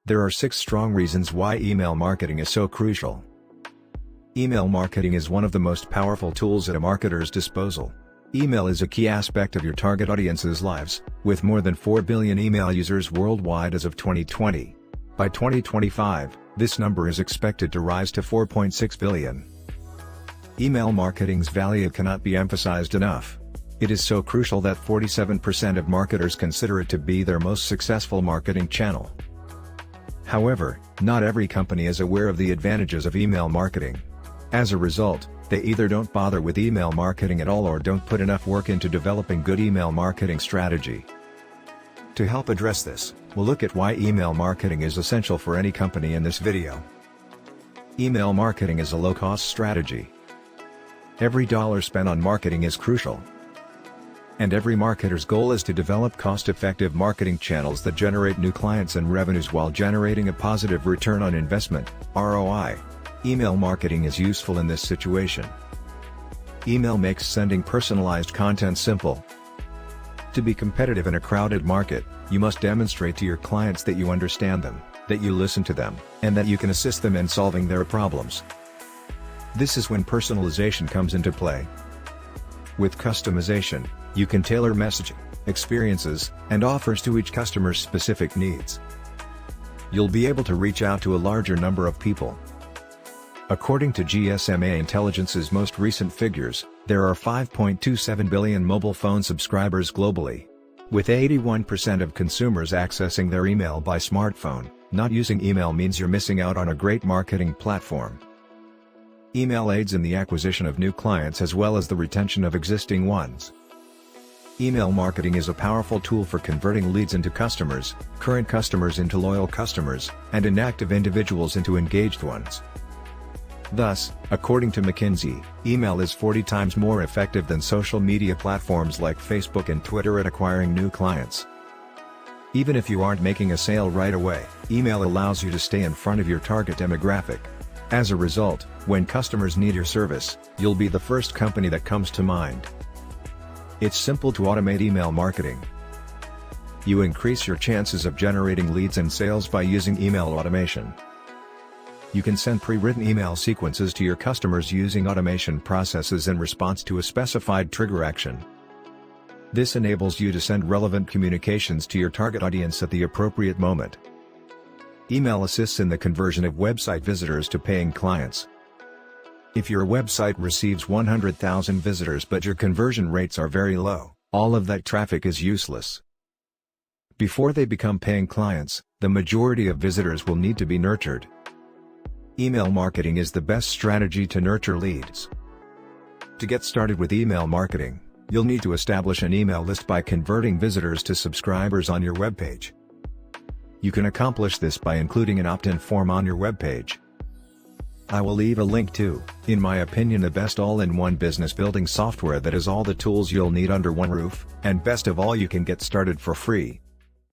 There are 6 strong reasons why email marketing is so crucial. Email marketing is one of the most powerful tools at a marketer's disposal. Email is a key aspect of your target audience's lives, with more than 4 billion email users worldwide as of 2020. By 2025, this number is expected to rise to 4.6 billion. Email marketing's value cannot be emphasized enough. It is so crucial that 47% of marketers consider it to be their most successful marketing channel. However, not every company is aware of the advantages of email marketing. As a result, they either don't bother with email marketing at all or don't put enough work into developing good email marketing strategy. To help address this, we'll look at why email marketing is essential for any company in this video. Email marketing is a low-cost strategy. Every dollar spent on marketing is crucial. And every marketer's goal is to develop cost-effective marketing channels that generate new clients and revenues while generating a positive return on investment, ROI. Email marketing is useful in this situation. Email makes sending personalized content simple. To be competitive in a crowded market, you must demonstrate to your clients that you understand them, that you listen to them, and that you can assist them in solving their problems. This is when personalization comes into play. With customization, you can tailor messaging, experiences, and offers to each customer's specific needs. You'll be able to reach out to a larger number of people. According to GSMA Intelligence's most recent figures, there are 5.27 billion mobile phone subscribers globally. With 81% of consumers accessing their email by smartphone, not using email means you're missing out on a great marketing platform. Email aids in the acquisition of new clients as well as the retention of existing ones. Email marketing is a powerful tool for converting leads into customers, current customers into loyal customers, and inactive individuals into engaged ones. Thus, according to McKinsey, email is 40 times more effective than social media platforms like Facebook and Twitter at acquiring new clients. Even if you aren't making a sale right away, email allows you to stay in front of your target demographic. As a result, when customers need your service, you'll be the first company that comes to mind. It's simple to automate email marketing. You increase your chances of generating leads and sales by using email automation. You can send pre-written email sequences to your customers using automation processes in response to a specified trigger action. This enables you to send relevant communications to your target audience at the appropriate moment. Email assists in the conversion of website visitors to paying clients. If your website receives 100,000 visitors but your conversion rates are very low, all of that traffic is useless. Before they become paying clients, the majority of visitors will need to be nurtured. Email marketing is the best strategy to nurture leads. To get started with email marketing, you'll need to establish an email list by converting visitors to subscribers on your webpage. You can accomplish this by including an opt-in form on your webpage. I will leave a link to, in my opinion, the best all-in-one business building software that has all the tools you'll need under one roof, and best of all, you can get started for free.